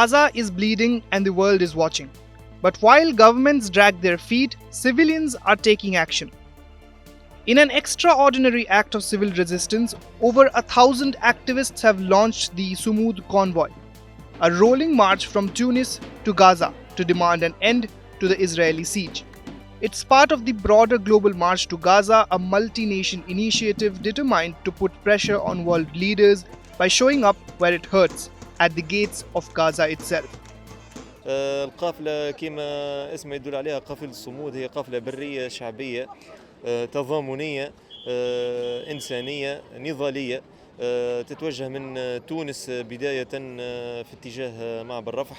Gaza is bleeding and the world is watching. But while governments drag their feet, civilians are taking action. In an extraordinary act of civil resistance, over 1,000 activists have launched the Soumoud Convoy, a rolling march from Tunis to Gaza to demand an end to the Israeli siege. It's part of the broader global march to Gaza, a multi-nation initiative determined to put pressure on world leaders by showing up where it hurts, at the gates of Gaza itself. القافلة كما اسمها يدل عليها قافلة الصمود، هي قافلة برية شعبية تضامنية إنسانية نضالية تتوجه من تونس بداية في اتجاه معبر رفح،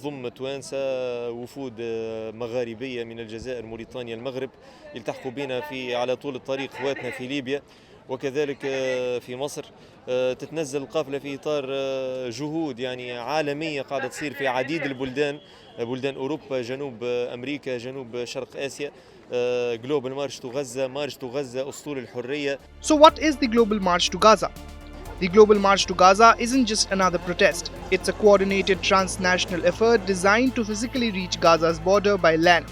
تضم توانسة وفود مغاربية من الجزائر موريتانيا المغرب يلتحقوا بنا على طول الطريق خواتنا في ليبيا وكذلك في مصر. تتنزل القافلة في إطار جهود يعني عالمية قاعدة تصير في عديد البلدان، بلدان أوروبا، جنوب أمريكا، جنوب شرق آسيا. Global March to Gaza, أسطول الحرية. So what is the Global March to Gaza? The Global March to Gaza isn't just another protest. It's a coordinated transnational effort designed to physically reach Gaza's border by land,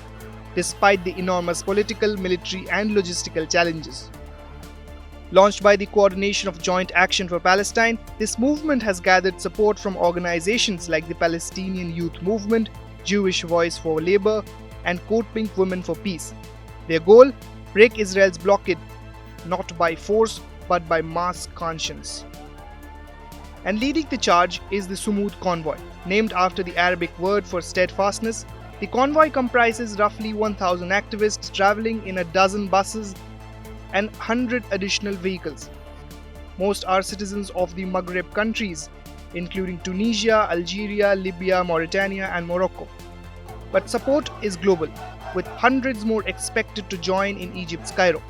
despite the enormous political, military and logistical challenges. Launched by the Coordination of Joint Action for Palestine, this movement has gathered support from organizations like the Palestinian Youth Movement, Jewish Voice for Labor, and Codepink Women for Peace. Their goal? Break Israel's blockade, not by force, but by mass conscience. And leading the charge is the Soumoud Convoy. Named after the Arabic word for steadfastness, the convoy comprises roughly 1,000 activists traveling in a dozen buses and 100 additional vehicles. Most are citizens of the Maghreb countries, including Tunisia, Algeria, Libya, Mauritania, and Morocco. But support is global, with hundreds more expected to join in Egypt's Cairo.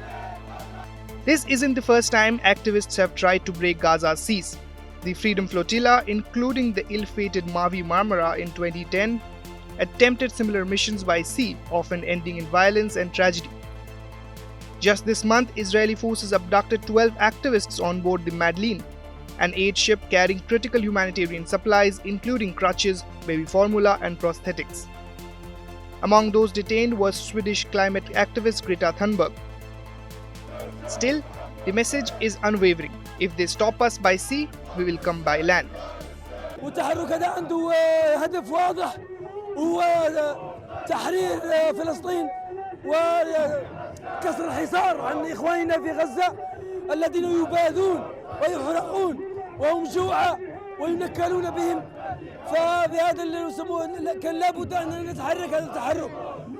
This isn't the first time activists have tried to break Gaza's seas. The Freedom Flotilla, including the ill-fated Mavi Marmara in 2010, attempted similar missions by sea, often ending in violence and tragedy. Just this month, Israeli forces abducted 12 activists on board the Madeleine, an aid ship carrying critical humanitarian supplies including crutches, baby formula and prosthetics. Among those detained was Swedish climate activist Greta Thunberg. Still, the message is unwavering. If they stop us by sea, we will come by land. والتحرك هذا عنده هدف واضح هو تحرير فلسطين وكسر الحصار عن إخواننا في غزة الذين يبادون ويحرقون وهم جوعى وينكلون بهم. ففي هذا اللي يسموه كان لابد أن نتحرك هذا التحرك،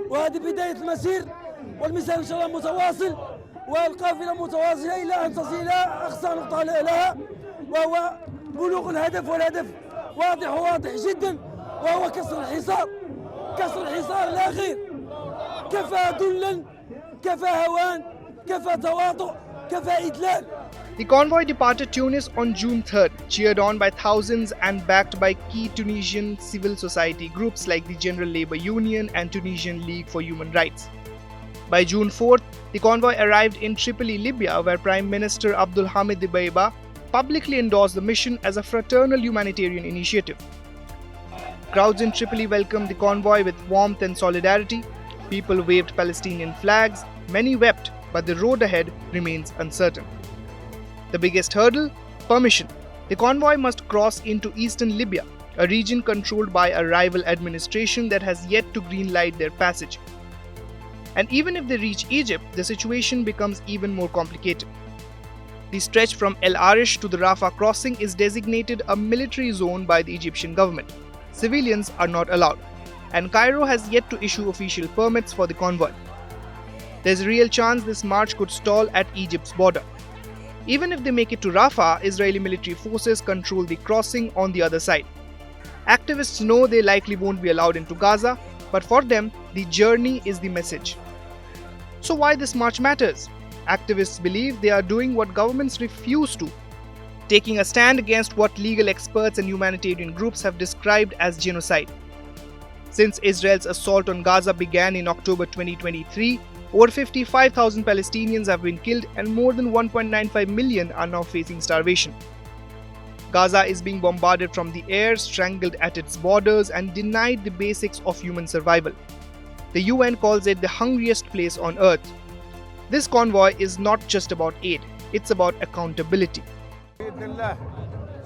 وهذه بداية المسير والمسير إن شاء الله متواصل والقافلة متواصلة إلى أن تصل إلى أقصى نقطة لها، وهو بلوغ الهدف، والهدف واضح جدا، وهو كسر الحصار الأخير. كفى ذلا، كفى هوان، كفى تواطؤ، كفى إذلال. The convoy departed Tunis on June 3rd, cheered on by thousands and backed by key Tunisian civil society groups like the General Labour Union and Tunisian League for Human Rights. By June 4th, the convoy arrived in Tripoli, Libya, where Prime Minister Abdulhamid Dibeiba publicly endorsed the mission as a fraternal humanitarian initiative. Crowds in Tripoli welcomed the convoy with warmth and solidarity. People waved Palestinian flags, many wept, but the road ahead remains uncertain. The biggest hurdle? Permission. The convoy must cross into eastern Libya, a region controlled by a rival administration that has yet to greenlight their passage. And even if they reach Egypt, the situation becomes even more complicated. The stretch from El Arish to the Rafah crossing is designated a military zone by the Egyptian government. Civilians are not allowed, and Cairo has yet to issue official permits for the convoy. There's a real chance this march could stall at Egypt's border. Even if they make it to Rafah, Israeli military forces control the crossing on the other side. Activists know they likely won't be allowed into Gaza, but for them, the journey is the message. So why this march matters? Activists believe they are doing what governments refuse to, taking a stand against what legal experts and humanitarian groups have described as genocide. Since Israel's assault on Gaza began in October 2023, over 55,000 Palestinians have been killed and more than 1.95 million are now facing starvation. Gaza is being bombarded from the air, strangled at its borders, and denied the basics of human survival. The UN calls it the hungriest place on earth. This convoy is not just about aid, it's about accountability. بإذن الله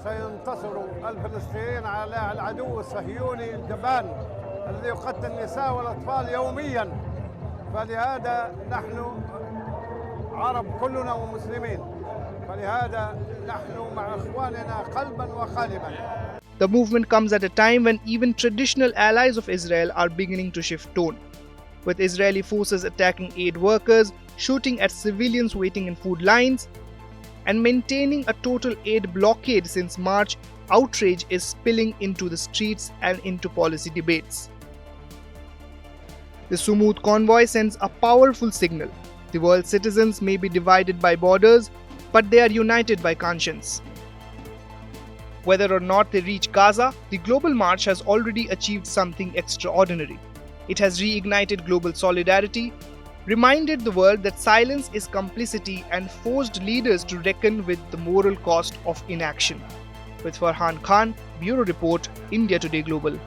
سينتصر الفلسطينيين على العدو الصهيوني الجبان الذي يقتل النساء والأطفال يوميا. فلهذا نحن عرب كلنا ومسلمين، فلهذا نحن مع إخواننا قلبا وقالبا. The movement comes at a time when even traditional allies of Israel are beginning to shift tone, with Israeli forces attacking aid workers, shooting at civilians waiting in food lines, and maintaining a total aid blockade since March. Outrage is spilling into the streets and into policy debates. The Sumud Convoy sends a powerful signal. The world's citizens may be divided by borders, but they are united by conscience. Whether or not they reach Gaza, the Global March has already achieved something extraordinary. It has reignited global solidarity, reminded the world that silence is complicity, and forced leaders to reckon with the moral cost of inaction. With Farhan Khan, Bureau Report, India Today Global.